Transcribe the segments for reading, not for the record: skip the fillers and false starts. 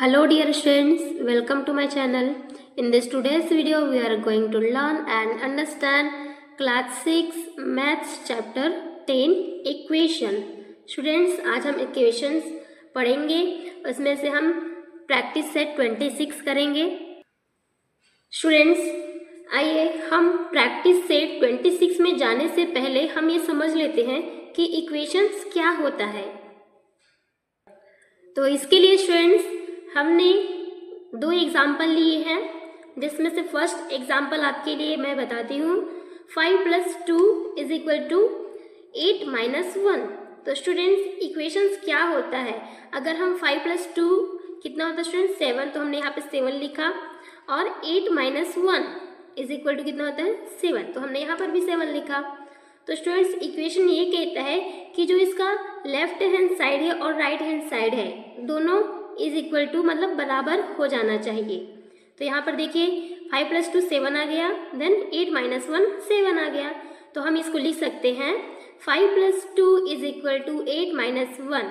Hello dear students, welcome to my channel. In this today's video we are going to learn and understand class 6 maths chapter 10 equation. Students आज हम equations पढ़ेंगे, उसमें से हम practice set 26 करेंगे. Students आइए हम प्रैक्टिस सेट 26 में जाने से पहले हम ये समझ लेते हैं कि इक्वेशंस क्या होता है. तो इसके लिए स्टूडेंट्स हमने दो एग्जाम्पल लिए हैं, जिसमें से फर्स्ट एग्जाम्पल आपके लिए मैं बताती हूँ. 5 + 2 = 8 - 1. तो स्टूडेंट्स इक्वेशंस क्या होता है. अगर हम 5 + 2 कितना होता है स्टूडेंट्स 7, तो हमने यहाँ पे 7 लिखा. और 8 - 1 कितना होता है 7, तो हमने यहाँ पर भी 7 लिखा. तो स्टूडेंट्स इक्वेशन ये कहता है कि जो इसका लेफ्ट हैंड साइड है और राइट हैंड साइड है दोनों = मतलब बराबर हो जाना चाहिए. तो यहाँ पर देखिए 5 + 2 7 आ गया, देन 8 - 1 7 आ गया. तो हम इसको लिख सकते हैं 5 + 2 = 8 - 1,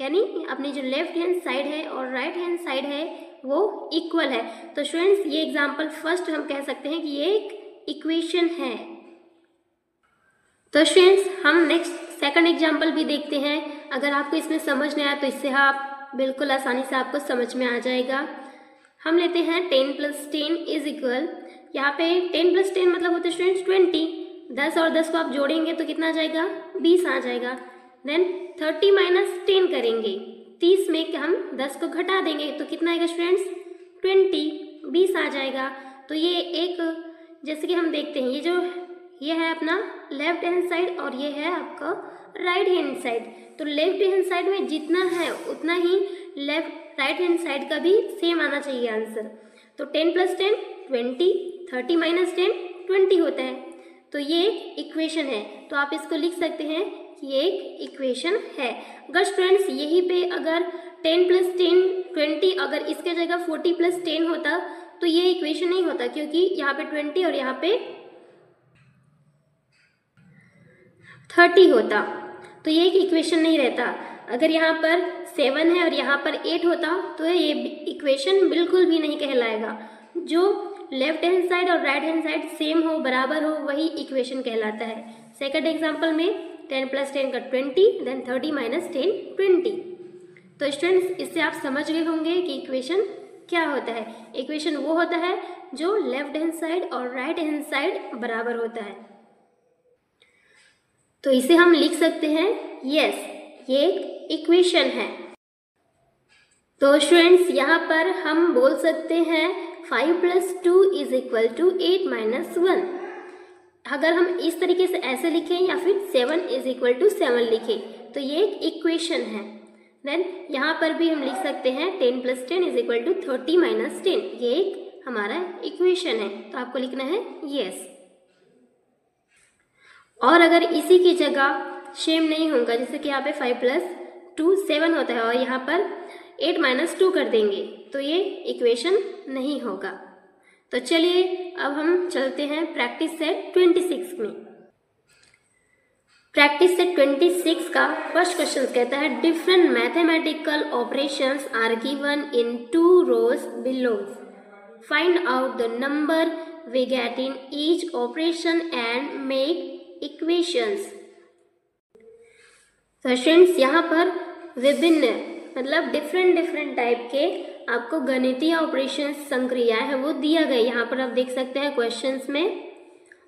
यानी अपनी जो लेफ्ट हैंड साइड है और राइट हैंड साइड है वो इक्वल है. तो स्टूडेंट्स ये एग्जाम्पल फर्स्ट हम कह सकते हैं कि ये एक इक्वेशन है. तो स्टूडेंट्स हम नेक्स्ट सेकंड एग्जाम्पल भी देखते हैं. अगर आपको इसमें समझ नहीं आया तो इससे आप बिल्कुल आसानी से आपको समझ में आ जाएगा. हम लेते हैं 10 + 10 यहाँ पे 10 + 10 मतलब होता है स्टूडेंट्स 20. 10 और 10 को आप जोड़ेंगे तो कितना आ जाएगा 20 आ जाएगा. देन 30 - 10 करेंगे, 30 में हम 10 को घटा देंगे तो कितना आएगा स्टूडेंट्स 20 आ जाएगा. तो ये एक जैसे कि हम देखते हैं ये है अपना लेफ्ट हैंड साइड और ये है आपका राइट हैंड साइड. तो लेफ्ट हैंड साइड में जितना है उतना ही राइट हैंड साइड का भी सेम आना चाहिए आंसर. तो 10 + 10 20, 30 - 10 20 होता है. तो ये एक इक्वेशन है. तो आप इसको लिख सकते हैं कि ये एक इक्वेशन है. अगर स्टूडेंट्स यहीं पे अगर 10 + 10 20 अगर इसके जगह 40 + 10 होता तो ये इक्वेशन नहीं होता, क्योंकि यहाँ पे 20 और यहाँ पे 30 होता तो ये एक इक्वेशन नहीं रहता. अगर यहाँ पर 7 है और यहाँ पर 8 होता तो ये इक्वेशन बिल्कुल भी नहीं कहलाएगा. जो लेफ्ट हैंड साइड और राइट हैंड साइड सेम हो, बराबर हो, वही इक्वेशन कहलाता है. सेकंड एग्जांपल में 10 + 10 का 20, देन 30 - 10 20. तो स्टूडेंट्स इससे आप समझ गए होंगे कि इक्वेशन क्या होता है. इक्वेशन वो होता है जो लेफ्ट हैंड साइड और राइट हैंड साइड बराबर होता है. तो इसे हम लिख सकते हैं यस ये एक इक्वेशन है. तो स्टूडेंट्स यहाँ पर हम बोल सकते हैं 5 + 2 = 8 - 1. अगर हम इस तरीके से ऐसे लिखें या फिर 7 = 7 लिखें तो ये एक इक्वेशन है. देन यहाँ पर भी हम लिख सकते हैं 10 + 10 = 30 - 10. ये एक हमारा इक्वेशन है. तो आपको लिखना है यस. और अगर इसी की जगह सेम नहीं होगा, जैसे कि यहाँ पे 5 + 2 7 होता है और यहाँ पर 8 - 2 कर देंगे तो ये इक्वेशन नहीं होगा. तो चलिए अब हम चलते हैं प्रैक्टिस सेट 26 में. प्रैक्टिस सेट 26 का फर्स्ट क्वेश्चन कहता है different mathematical operations are given in 2 rows below. Find out the number we get in each operation and make equations. तो स्टूडेंट्स यहाँ पर विभिन्न मतलब डिफरेंट टाइप के आपको गणितीय ऑपरेशंस संक्रिया है वो दिया गया. यहाँ पर आप देख सकते हैं क्वेश्चंस में.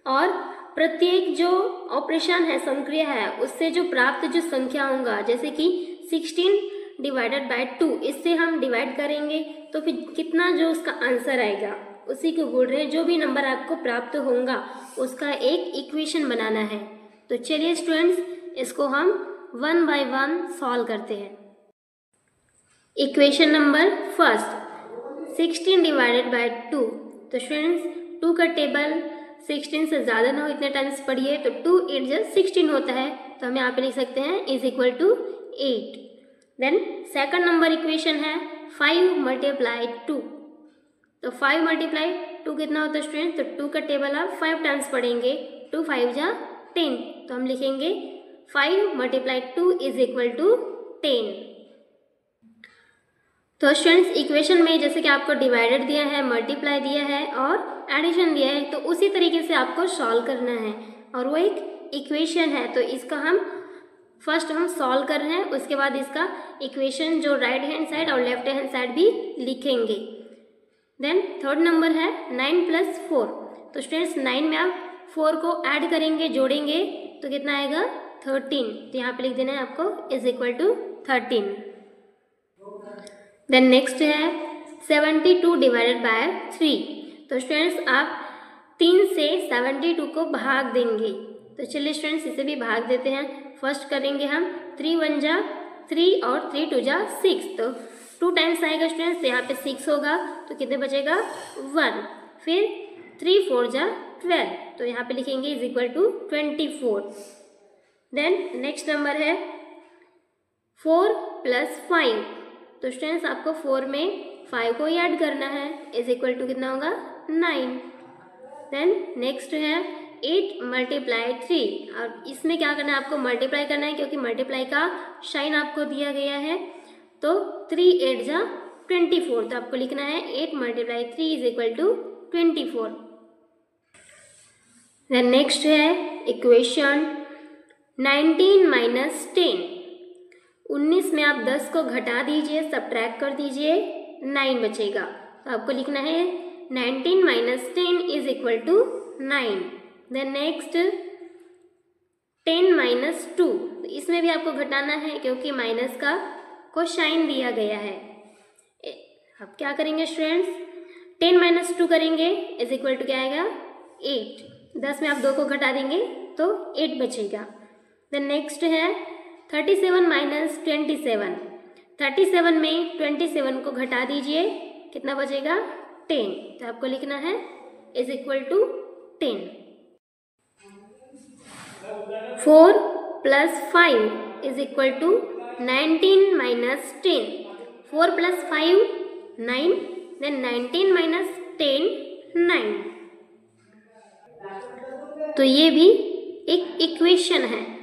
और प्रत्येक जो ऑपरेशन है संक्रिया है उससे जो प्राप्त जो संख्या होगा, जैसे कि 16 / 2 इससे हम डिवाइड करेंगे तो फिर कितना जो उसका आंसर आएगा उसी को बोल रहे हैं. जो भी नंबर आपको प्राप्त होगा उसका एक इक्वेशन बनाना है. तो चलिए स्टूडेंट्स इसको हम 1 by 1 सॉल्व करते हैं. Equation number first 16 / 2. तो स्टूडेंट्स 2 का टेबल 16 से ज़्यादा ना हो इतने टाइम्स पढ़िए. तो 2 8 = 16 होता है. तो हम यहाँ पे लिख सकते हैं = 8. देन सेकंड नंबर इक्वेशन है 5 × 2. तो 5 × 2 कितना होता है स्टूडेंट. तो 2 का टेबल आप 5 टाइम्स पढ़ेंगे. 2 5 = 10. तो हम लिखेंगे 5 × 2 = 10. तो स्टूडेंट्स इक्वेशन में जैसे कि आपको डिवाइडेड दिया है, मल्टीप्लाई दिया है और एडिशन दिया है, तो उसी तरीके से आपको सॉल्व करना है और वो एक इक्वेशन है। तो इसका हम फर्स्ट सॉल्व कर रहे हैं, उसके बाद इसका इक्वेशन जो राइट हैंड साइड और लेफ्ट हैंड साइड भी लिखेंगे। देन थर्ड नंबर है 9 + 4। तो स्टूडेंट्स 9 में आप 4 को ऐड करेंगे, जोड़ेंगे तो कितना आएगा 13। तो यहाँ पे लिख देना है आपको = 13। देन नेक्स्ट है 72 ÷ 3। तो स्टूडेंट्स आप 3 से 72 को भाग देंगे। तो चलिए स्टूडेंट्स इसे भी भाग देते हैं। फर्स्ट करेंगे हम 3 × 1 = 3 और 3 × 2 = 6। तो 2 टाइम्स आएगा स्टूडेंट्स, तो यहाँ पे 6 होगा तो कितने बचेगा 1। फिर 3 × 4 = 12, तो यहाँ पे लिखेंगे = 24। देन नेक्स्ट नंबर है 4 + 5। तो स्टूडेंट्स आपको 4 में 5 को ही ऐड करना है, = कितना होगा 9। देन नेक्स्ट है 8 × 3। और इसमें क्या करना है, आपको मल्टीप्लाई करना है क्योंकि मल्टीप्लाई का साइन आपको दिया गया है। तो 3 × 8 = 24, तो आपको लिखना है 8 × 3 = 24। देन नेक्स्ट है इक्वेशन 19 - 10। 19 में आप 10 को घटा दीजिए, सब्ट्रैक्ट कर दीजिए, 9 बचेगा। तो आपको लिखना है 19 - 10 = 9। Then next 10 - 2। तो इसमें भी आपको घटाना है क्योंकि माइनस का को साइन दिया गया है। अब क्या करेंगे स्टूडेंट्स, 10 - 2 करेंगे = क्या आएगा 8। 10 में आप 2 को घटा देंगे तो 8 बचेगा। देन नेक्स्ट है 37 - 27। 37 में 27 को घटा दीजिए, कितना बचेगा 10। तो आपको लिखना है = 10। 4 + 5 = 19 - 10। 4 + 5 9, देन 19 - 10 9। तो ये भी एक इक्वेशन है।